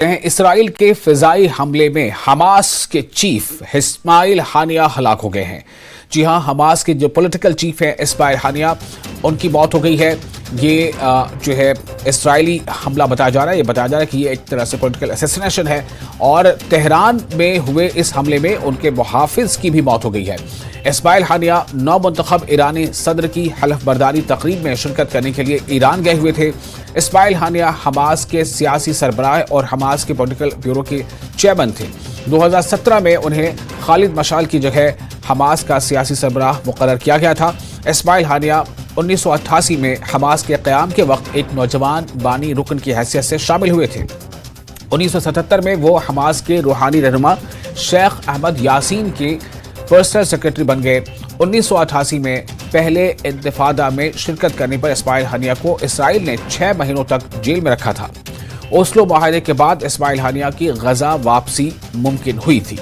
اسرائیل کے فضائی حملے میں حماس کے چیف اسماعیل ہانیہ ہلاک ہو گئے ہیں۔ جی ہاں، حماس کے جو پولیٹیکل چیف ہیں اسماعیل ہانیہ، ان کی موت ہو گئی ہے۔ یہ جو ہے اسرائیلی حملہ بتایا جا رہا ہے، یہ بتایا جا رہا ہے کہ یہ ایک طرح سے پولیٹیکل اسیسینیشن ہے، اور تہران میں ہوئے اس حملے میں ان کے محافظ کی بھی موت ہو گئی ہے۔ اسماعیل ہانیہ نو منتخب ایرانی صدر کی حلف برداری تقریب میں شرکت کرنے کے لیے ایران گئے ہوئے تھے۔ اسماعیل ہانیہ حماس کے سیاسی سربراہ اور حماس کے پولیٹیکل بیورو کے چیئرمین تھے۔ 2017 میں انہیں خالد مشعل کی جگہ حماس کا سیاسی سربراہ مقرر کیا گیا تھا۔ اسماعیل ہانیہ 1988 میں حماس کے قیام کے وقت ایک نوجوان بانی رکن کی حیثیت سے شامل ہوئے تھے۔ 1977 میں وہ حماس کے روحانی رہنما شیخ احمد یاسین کے پرسنل سیکرٹری بن گئے۔ 1988 میں پہلے انتفاضہ میں شرکت کرنے پر اسماعیل ہانیہ کو اسرائیل نے 6 مہینوں تک جیل میں رکھا تھا۔ اوسلو معاہدے کے بعد اسماعیل ہانیہ کی غزہ واپسی ممکن ہوئی تھی۔